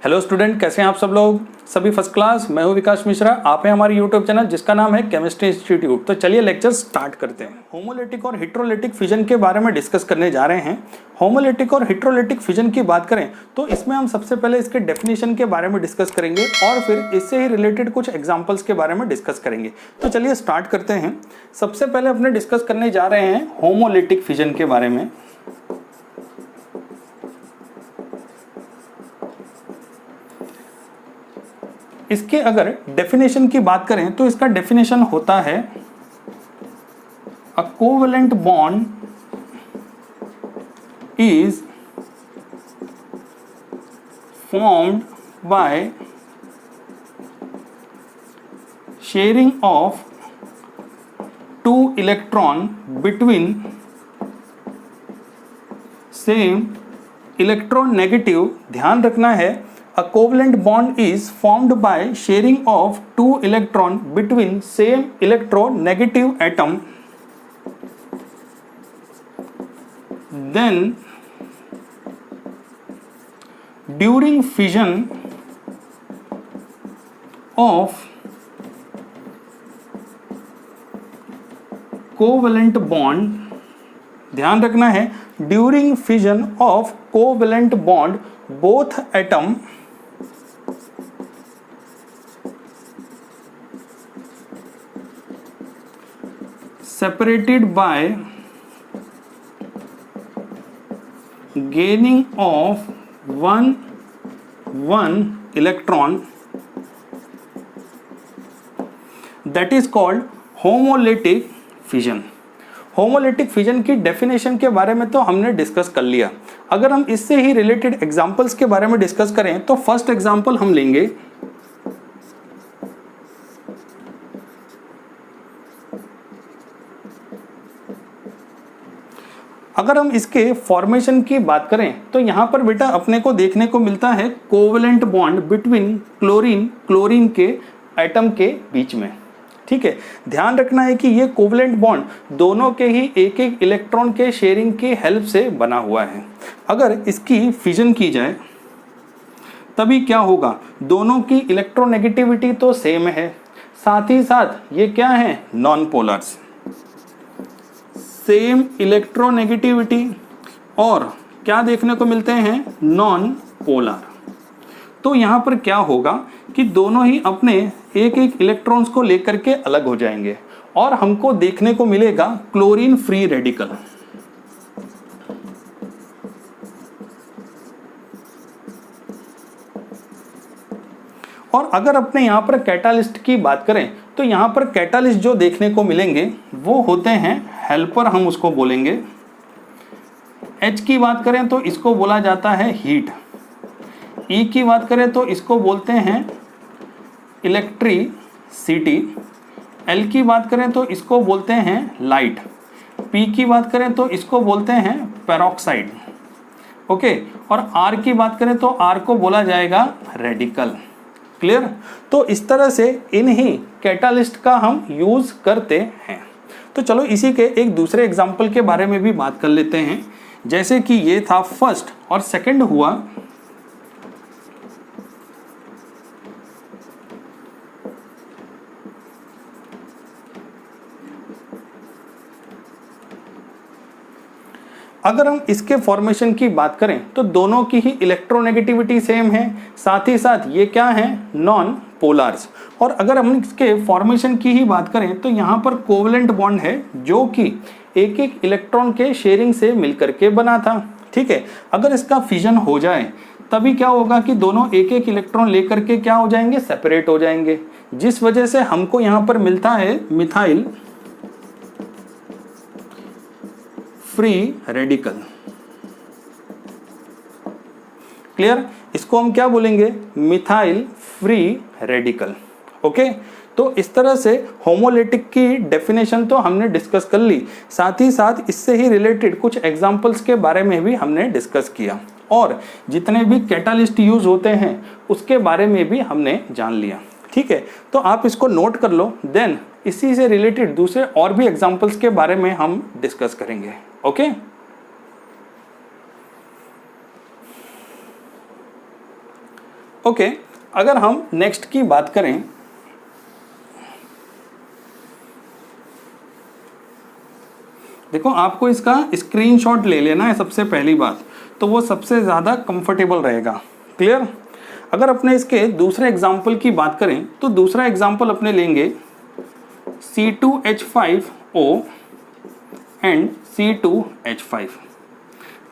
Hello student, कैसे हैं आप सब लोग? सभी फर्स्ट क्लास। मैं हूं विकास मिश्रा, आप हैं हमारे यूट्यूब चैनल जिसका नाम है केमिस्ट्री इंस्टीट्यूट। तो चलिए लेक्चर स्टार्ट करते हैं। होमोलिटिक और हिट्रोलिटिक फिजन के बारे में डिस्कस करने जा रहे हैं। होमोलिटिक और हिट्रोलिटिक फिजन की बात करें तो इसमें हम सबसे पहले इसके डेफिनेशन के बारे में डिस्कस करेंगे और फिर इससे ही रिलेटेड कुछ एग्जाम्पल्स के बारे में डिस्कस करेंगे। तो चलिए स्टार्ट करते हैं। सबसे पहले अपने डिस्कस करने जा रहे हैं होमोलिटिक फिजन के बारे में। इसके अगर डेफिनेशन की बात करें तो इसका डेफिनेशन होता है अ covalent bond is formed by sharing of two electron between same electronegative. ध्यान रखना है, a covalent bond is formed by sharing of two electron between same electronegative atom. Then during fission of covalent bond, ध्यान रखना है, during fission of covalent bond both atom separated by gaining of one electron, that is called homolytic fission. Homolytic fission की definition के बारे में तो हमने discuss कर लिया। अगर हम इससे ही रिलेटेड एग्जांपल्स के बारे में डिस्कस करें तो फर्स्ट एग्जांपल हम लेंगे अगर हम इसके फॉर्मेशन की बात करें तो यहां पर बेटा अपने को देखने को मिलता है कोवेलेंट बॉन्ड बिटवीन क्लोरीन के एटम के बीच में। ठीक है, ध्यान रखना है कि ये कोवेलेंट बॉन्ड दोनों के ही एक एक इलेक्ट्रॉन के शेयरिंग की हेल्प से बना हुआ है। अगर इसकी फिजन की जाए तभी क्या होगा, दोनों की इलेक्ट्रोनेगेटिविटी तो सेम है, साथ ही साथ ये क्या है, नॉन पोलर्स, सेम इलेक्ट्रोनेगेटिविटी और क्या देखने को मिलते हैं, नॉन पोलर। तो यहां पर क्या होगा कि दोनों ही अपने एक एक इलेक्ट्रॉन्स को लेकर के अलग हो जाएंगे और हमको देखने को मिलेगा क्लोरीन फ्री रेडिकल। और अगर अपने यहां पर कैटालिस्ट की बात करें तो यहां पर कैटालिस्ट जो देखने को मिलेंगे वो होते हैं हेल्पर, हम उसको बोलेंगे। H की बात करें तो इसको बोला जाता है हीट। E की बात करें तो इसको बोलते हैं इलेक्ट्रिसिटी। L की बात करें तो इसको बोलते हैं लाइट। P की बात करें तो इसको बोलते हैं पेरोक्साइड। ओके, और R की बात करें तो R को बोला जाएगा रेडिकल। क्लियर? तो इस तरह से इन्हीं कैटालिस्ट का हम यूज करते हैं। तो चलो इसी के एक दूसरे एग्जाम्पल के बारे में भी बात कर लेते हैं। जैसे कि ये था फर्स्ट और सेकंड हुआ अगर हम इसके फॉर्मेशन की बात करें तो दोनों की ही इलेक्ट्रोनेगेटिविटी सेम है, साथ ही साथ ये क्या है, नॉन पोलर्स। और अगर हम इसके फॉर्मेशन की ही बात करें तो यहाँ पर कोवेलेंट बॉन्ड है जो कि एक एक इलेक्ट्रॉन के शेयरिंग से मिलकर के बना था। ठीक है, अगर इसका फिजन हो जाए तभी क्या होगा कि दोनों एक एक इलेक्ट्रॉन लेकर के क्या हो जाएंगे, सेपरेट हो जाएंगे, जिस वजह से हमको यहाँ पर मिलता है मिथाइल फ्री रेडिकल। क्लियर? इसको हम क्या बोलेंगे, मिथाइल फ्री रेडिकल। ओके, तो इस तरह से होमोलिटिक की डेफिनेशन तो हमने डिस्कस कर ली, साथ ही साथ इससे ही रिलेटेड कुछ एग्जांपल्स के बारे में भी हमने डिस्कस किया और जितने भी कैटालिस्ट यूज होते हैं उसके बारे में भी हमने जान लिया। ठीक है, तो आप इसको नोट कर लो, देन इसी से रिलेटेड दूसरे और भी एग्जांपल्स के बारे में हम डिस्कस करेंगे। ओके, ओके, अगर हम नेक्स्ट की बात करें, देखो आपको इसका स्क्रीनशॉट ले लेना है सबसे पहली बात, तो वो सबसे ज़्यादा कंफर्टेबल रहेगा। क्लियर? अगर अपने इसके दूसरे एग्जाम्पल की बात करें तो दूसरा एग्जाम्पल अपने लेंगे C2H5O एंड C2H5।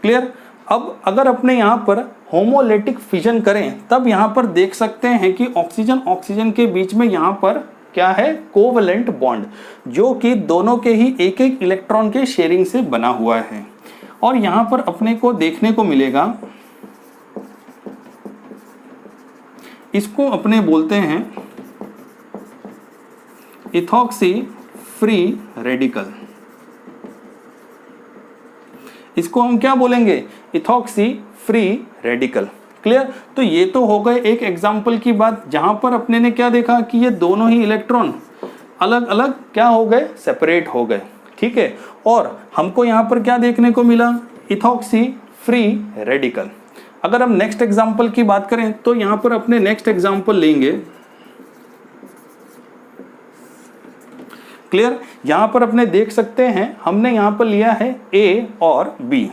क्लियर? अब अगर अपने यहाँ पर होमोलेटिक फिजन करें तब यहाँ पर देख सकते हैं कि ऑक्सीजन ऑक्सीजन के बीच में यहाँ पर क्या है, कोवलेंट बॉन्ड, जो कि दोनों के ही एक एक इलेक्ट्रॉन के शेयरिंग से बना हुआ है। और यहाँ पर अपने को देखने को मिलेगा, इसको अपने बोलते हैं इथॉक्सी फ्री रेडिकल। इसको हम क्या बोलेंगे, इथॉक्सी फ्री रेडिकल। क्लियर? तो ये तो हो गए एक एग्जाम्पल की बात जहां पर अपने ने क्या देखा कि ये दोनों ही इलेक्ट्रॉन अलग अलग क्या हो गए, सेपरेट हो गए। ठीक है, और हमको यहां पर क्या देखने को मिला, इथॉक्सी फ्री रेडिकल। अगर हम नेक्स्ट एग्जाम्पल की बात करें तो यहां पर अपने नेक्स्ट एग्जाम्पल लेंगे। क्लियर? यहां पर अपने देख सकते हैं हमने यहां पर लिया है A और B।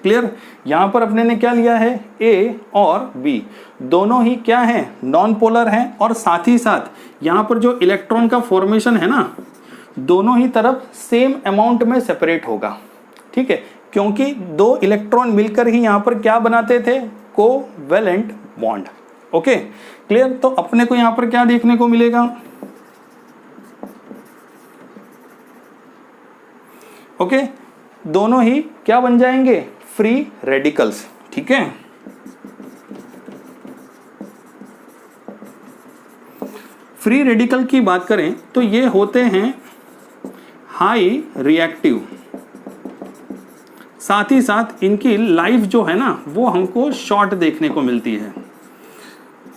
क्लियर? यहां पर अपने ने क्या लिया है, A और B दोनों ही क्या है, नॉन पोलर हैं, और साथ ही साथ यहां पर जो इलेक्ट्रॉन का फॉर्मेशन है ना, दोनों ही तरफ सेम अमाउंट में सेपरेट होगा। ठीक है, क्योंकि दो इलेक्ट्रॉन मिलकर ही यहां पर क्या बनाते थे, कोवैलेंट बॉन्ड। Okay, clear? तो अपने को यहां पर क्या देखने को मिलेगा, ओके, दोनों ही क्या बन जाएंगे, फ्री रेडिकल्स। ठीक है, फ्री रेडिकल की बात करें तो ये होते हैं हाई रिएक्टिव, साथ ही साथ इनकी लाइफ जो है ना वो हमको शॉर्ट देखने को मिलती है।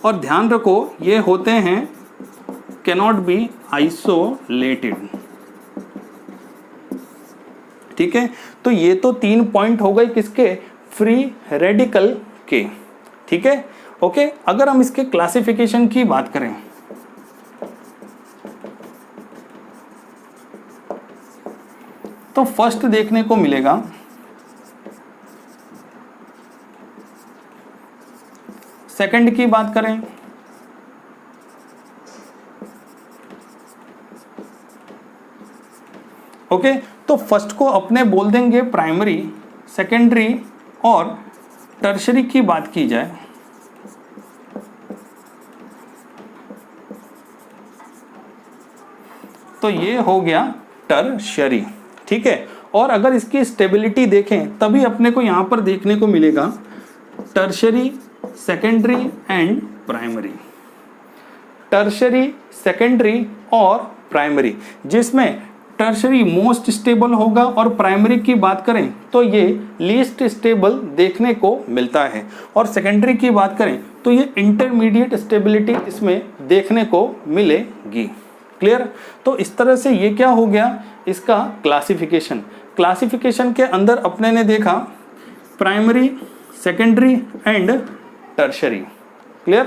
और ध्यान रखो ये होते हैं कैनॉट बी आइसोलेटेड। ठीक है, तो ये तो 3 पॉइंट हो गए किसके, फ्री रेडिकल के। ठीक है, ओके, अगर हम इसके क्लासिफिकेशन की बात करें तो फर्स्ट देखने को मिलेगा सेकंड की बात करें ओके, तो फर्स्ट को अपने बोल देंगे प्राइमरी, सेकेंडरी और टर्शरी की बात की जाए तो ये हो गया टर्शरी। ठीक है, और अगर इसकी स्टेबिलिटी देखें तभी अपने को यहां पर देखने को मिलेगा tertiary, secondary and primary. Tertiary, secondary और प्राइमरी, जिसमें टर्शरी मोस्ट स्टेबल होगा और प्राइमरी की बात करें तो ये लीस्ट स्टेबल देखने को मिलता है, और सेकेंडरी की बात करें तो ये इंटरमीडिएट स्टेबिलिटी इसमें देखने को मिलेगी। क्लियर? तो इस तरह से ये क्या हो गया, इसका क्लासिफिकेशन। क्लासिफिकेशन के अंदर अपने ने देखा primary, secondary and tertiary. Clear?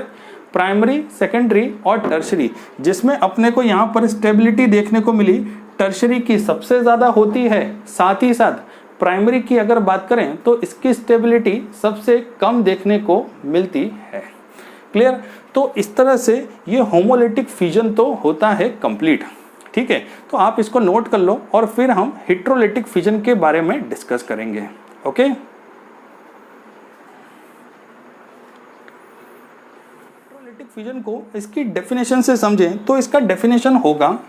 Primary, secondary और टर्शरी, जिसमें अपने को यहाँ पर स्टेबिलिटी देखने को मिली टर्शरी की सबसे ज़्यादा होती है, साथ ही साथ प्राइमरी की अगर बात करें तो इसकी स्टेबिलिटी सबसे कम देखने को मिलती है। क्लियर? तो इस तरह से ये होमोलिटिक फिजन तो होता है कंप्लीट। ठीक है, तो आप इसको नोट कर लो और फिर हम हेट्रोलिटिक फिजन के बारे में डिस्कस करेंगे। ओके, हेट्रोलिटिक फिजन को इसकी डेफिनेशन से समझें तो इसका डेफिनेशन होगा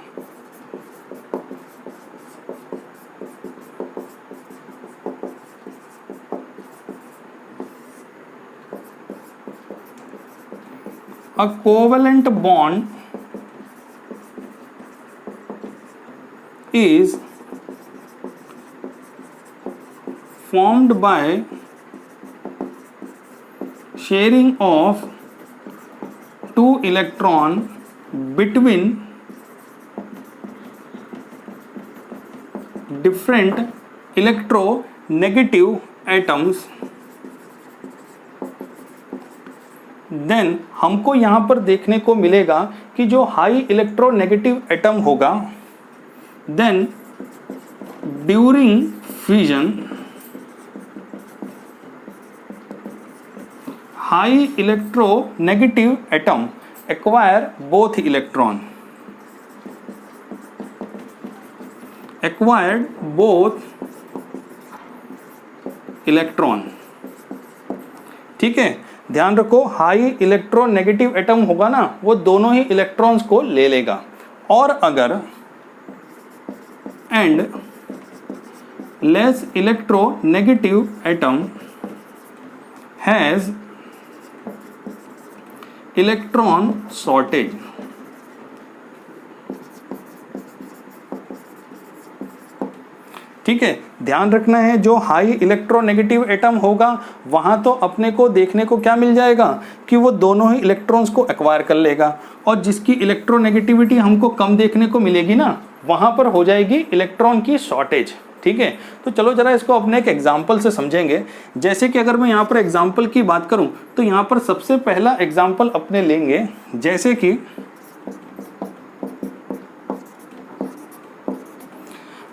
a covalent bond is formed by sharing of two electrons between different electronegative atoms then हमको यहाँ पर देखने को मिलेगा कि जो हाई इलेक्ट्रोनेगेटिव एटम होगा, then during fusion high electronegative atom acquire both electron, acquired both electron. ठीक है, ध्यान रखो, हाई इलेक्ट्रोनेगेटिव एटम होगा ना, वो दोनों ही इलेक्ट्रॉन्स को ले लेगा। और अगर and less electronegative atom has electron shortage, ठीक है, ध्यान रखना है, जो हाई इलेक्ट्रोनेगेटिव एटम होगा वहां तो अपने को देखने को क्या मिल जाएगा कि वो दोनों ही इलेक्ट्रॉन्स को एक्वायर कर लेगा, और जिसकी इलेक्ट्रोनेगेटिविटी हमको कम देखने को मिलेगी ना, वहां पर हो जाएगी इलेक्ट्रॉन की शॉर्टेज। ठीक है, तो चलो जरा इसको अपने एक एग्जाम्पल से समझेंगे। जैसे कि अगर मैं यहाँ पर एग्जाम्पल की बात करूं तो यहाँ पर सबसे पहला एग्जाम्पल अपने लेंगे, जैसे कि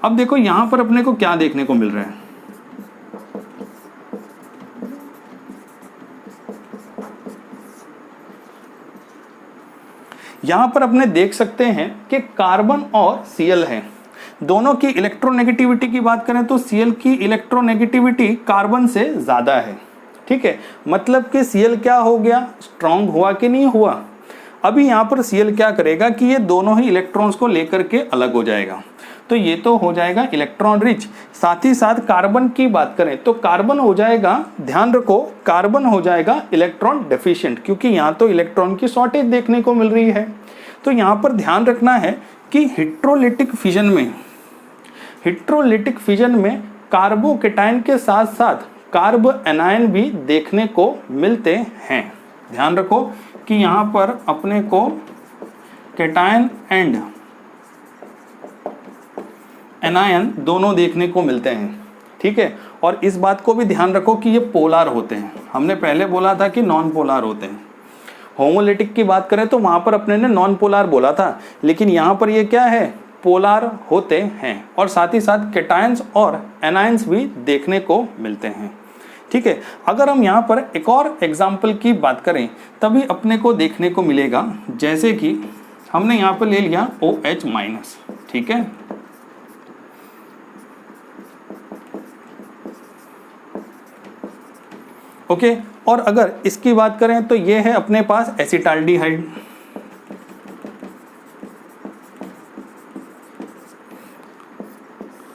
अब देखो यहां पर अपने को क्या देखने को मिल रहा है, यहां पर अपने देख सकते हैं कि कार्बन और Cl है, दोनों की इलेक्ट्रोनेगेटिविटी की बात करें तो Cl की इलेक्ट्रोनेगेटिविटी कार्बन से ज्यादा है। ठीक है, मतलब कि Cl क्या हो गया, स्ट्रांग हुआ कि नहीं हुआ। अभी यहां पर Cl क्या करेगा कि ये दोनों ही इलेक्ट्रॉन्स को लेकर के अलग हो जाएगा, तो ये तो हो जाएगा इलेक्ट्रॉन रिच। साथ ही साथ कार्बन की बात करें तो कार्बन हो जाएगा, ध्यान रखो, कार्बन हो जाएगा इलेक्ट्रॉन डेफिशिएंट, क्योंकि यहाँ तो इलेक्ट्रॉन की शॉर्टेज देखने को मिल रही है। तो यहाँ पर ध्यान रखना है कि हिट्रोलिटिक फिजन में कार्बोकेटायन के साथ साथ कार्ब एनायन भी देखने को मिलते हैं। ध्यान रखो कि यहाँ पर अपने को कैटायन एंड एनायन दोनों देखने को मिलते हैं। ठीक है, और इस बात को भी ध्यान रखो कि ये पोलर होते हैं, हमने पहले बोला था कि नॉन पोलर होते हैं। होमोलिटिक की बात करें तो वहां पर अपने ने नॉन पोलर बोला था, लेकिन यहाँ पर ये क्या है, पोलर होते हैं, और साथ ही साथ कैटायंस और एनायंस भी देखने को मिलते हैं। ठीक है, अगर हम यहाँ पर एक और एग्जाम्पल की बात करें तभी अपने को देखने को मिलेगा, जैसे कि हमने यहाँ पर ले लिया OH-। ठीक है, ओके, और अगर इसकी बात करें तो ये है अपने पास एसिटाल्डिहाइड।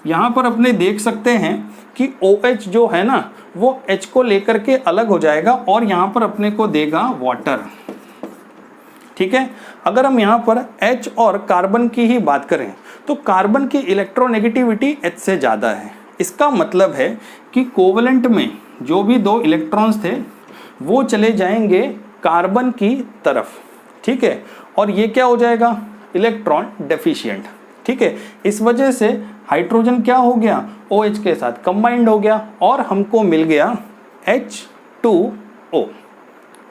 यहां पर अपने देख सकते हैं कि OH जो है ना वो H को लेकर के अलग हो जाएगा और यहां पर अपने को देगा वाटर। ठीक है, अगर हम यहां पर H और कार्बन की ही बात करें तो कार्बन की इलेक्ट्रोनेगेटिविटी H से ज़्यादा है। इसका मतलब है कि कोवेलेंट में जो भी दो इलेक्ट्रॉन्स थे वो चले जाएंगे कार्बन की तरफ। ठीक है, और ये क्या हो जाएगा, इलेक्ट्रॉन डेफिशिएंट। ठीक है, इस वजह से हाइड्रोजन क्या हो गया, OH के साथ कंबाइंड हो गया और हमको मिल गया H2O।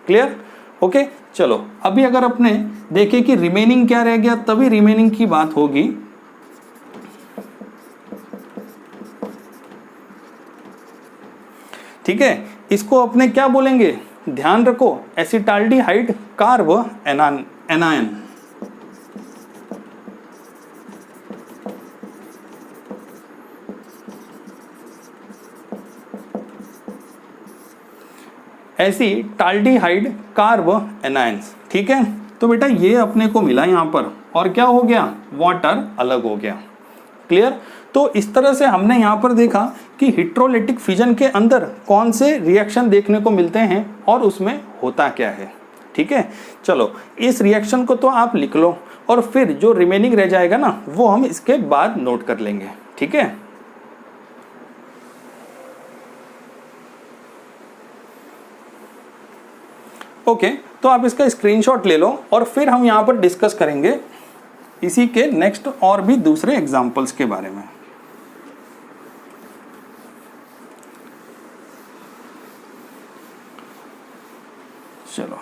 Clear, okay. चलो अभी अगर अपने देखें कि रिमेनिंग क्या रह गया, तभी रिमेनिंग की बात होगी। ठीक है, इसको अपने क्या बोलेंगे, ध्यान रखो, acetaldehyde carb anion. Acetaldehyde carb anions. ठीक है, तो बेटा ये अपने को मिला यहाँ पर, और क्या हो गया, वाटर अलग हो गया। क्लियर, तो इस तरह से हमने यहाँ पर देखा कि हिट्रोलिटिक फिजन के अंदर कौन से रिएक्शन देखने को मिलते हैं और उसमें होता क्या है। ठीक है, चलो इस रिएक्शन को तो आप लिख लो और फिर जो रिमेनिंग रह जाएगा ना वो हम इसके बाद नोट कर लेंगे। ठीक है, ओके, तो आप इसका स्क्रीनशॉट ले लो और फिर हम यहाँ पर डिस्कस करेंगे इसी के नेक्स्ट और भी दूसरे एग्जाम्पल्स के बारे में। चलो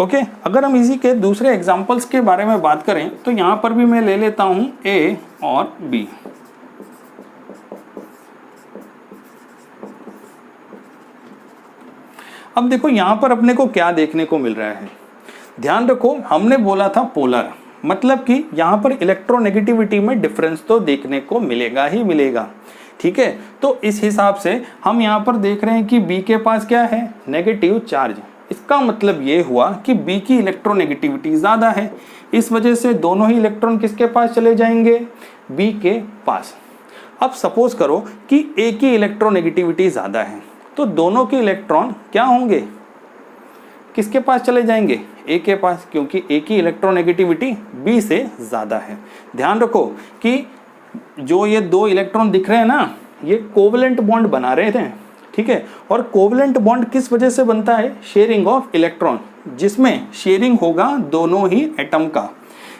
ओके, अगर हम इसी के दूसरे एग्जांपल्स के बारे में बात करें तो यहाँ पर भी मैं ले लेता हूँ ए और बी। अब देखो यहाँ पर अपने को क्या देखने को मिल रहा है, ध्यान रखो हमने बोला था पोलर, मतलब कि यहाँ पर इलेक्ट्रोनेगेटिविटी में डिफरेंस तो देखने को मिलेगा ही मिलेगा, ठीक है। तो इस हिसाब से हम यहाँ पर देख रहे हैं कि बी के पास क्या है, नेगेटिव चार्ज। इसका मतलब ये हुआ कि बी की इलेक्ट्रोनेगेटिविटी ज़्यादा है, इस वजह से दोनों ही इलेक्ट्रॉन किसके पास चले जाएंगे, बी के पास। अब सपोज करो कि ए की इलेक्ट्रोनेगेटिविटी ज़्यादा है, तो दोनों के इलेक्ट्रॉन क्या होंगे, किसके पास चले जाएंगे, ए के पास, क्योंकि ए की इलेक्ट्रोनेगेटिविटी बी से ज़्यादा है। ध्यान रखो कि जो ये दो इलेक्ट्रॉन दिख रहे हैं ना, ये कोवलेंट बॉन्ड बना रहे थे, ठीक है। और कोवलेंट बॉन्ड किस वजह से बनता है, शेयरिंग ऑफ इलेक्ट्रॉन, जिसमें शेयरिंग होगा दोनों ही एटम का।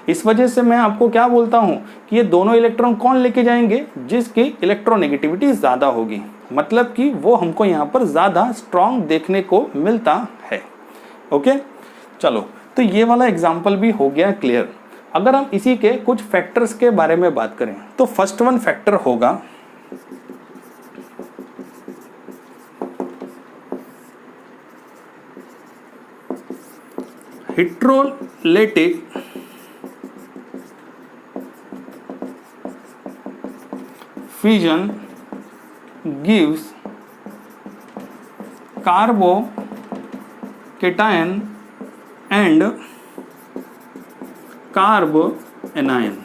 इस वजह से मैं आपको क्या बोलता हूँ कि ये दोनों इलेक्ट्रॉन कौन लेके जाएंगे, जिसकी इलेक्ट्रोनेगेटिविटी ज़्यादा होगी, मतलब कि वो हमको यहाँ पर ज़्यादा स्ट्रॉन्ग देखने को मिलता है। ओके चलो, तो ये वाला एग्जाम्पल भी हो गया क्लियर। अगर हम इसी के कुछ फैक्टर्स के बारे में बात करें तो फर्स्ट वन फैक्टर होगा हिट्रोलेटिक fission gives carbocation and कार्बोएनायन।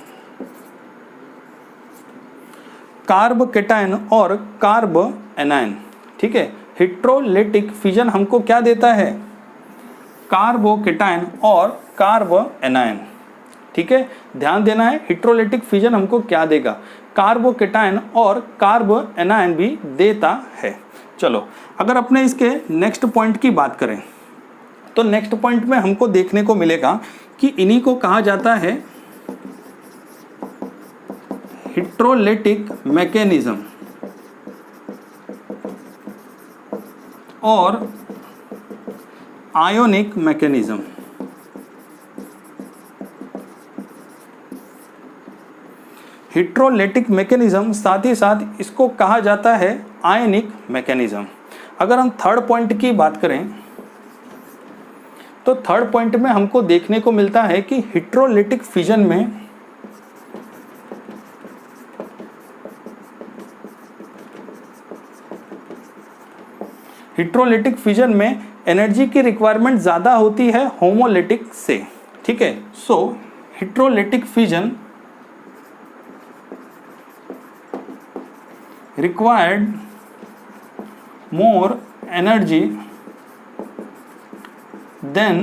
Carbocation और कार्बोएनायन, ठीक है। हिट्रोलेटिक फिजन हमको क्या देता है, कार्बोकेटायन और कार्बोएनायन, ठीक है। ध्यान देना है, हिट्रोलेटिक फिजन हमको क्या देगा, कार्बोकेटायन और कार्बोएनायन भी देता है। चलो अगर अपने इसके नेक्स्ट पॉइंट की बात करें तो नेक्स्ट पॉइंट में हमको देखने को मिलेगा कि इन्हीं को कहा जाता है हिट्रोलेटिक मैकेनिज्म और आयोनिक मैकेनिज्म। हिट्रोलेटिक मैकेनिज्म साथ ही साथ इसको कहा जाता है आयनिक मैकेनिज्म। अगर हम थर्ड पॉइंट की बात करें तो थर्ड पॉइंट में हमको देखने को मिलता है कि हिट्रोलेटिक फिजन में एनर्जी की रिक्वायरमेंट ज़्यादा होती है होमोलेटिक से, ठीक है। सो हिट्रोलेटिक fission required more energy than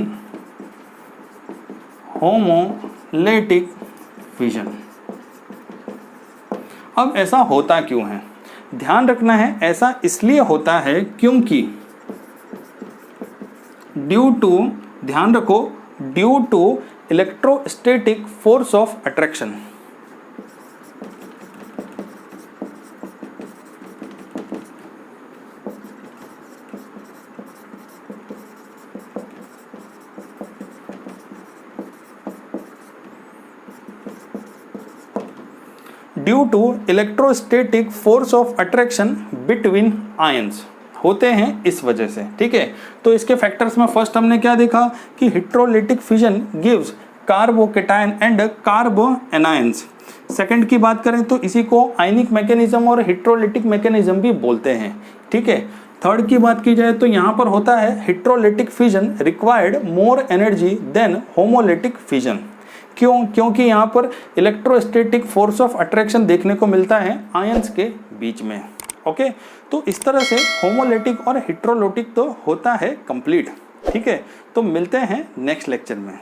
homolytic fission। अब ऐसा होता क्यों है, ध्यान रखना है, ऐसा इसलिए होता है क्योंकि ड्यू टू, ध्यान रखो, due to electrostatic force of attraction. Due to electrostatic force of attraction between ions होते हैं इस वजह से, ठीक है। तो इसके फैक्टर्स में फर्स्ट हमने क्या देखा कि heterolytic fission gives carbocation and carbanions. Second की बात करें तो इसी को आयनिक मैकेनिज्म और हिट्रोलेटिक मैकेनिज्म भी बोलते हैं, ठीक है। थर्ड की बात की जाए तो यहाँ पर होता है heterolytic fission required more energy than homolytic fission. क्यों, क्योंकि यहाँ पर इलेक्ट्रोस्टैटिक फोर्स ऑफ अट्रैक्शन देखने को मिलता है आयंस के बीच में। ओके, तो इस तरह से होमोलेटिक और हिट्रोलेटिक तो होता है कंप्लीट, ठीक है। तो मिलते हैं नेक्स्ट लेक्चर में।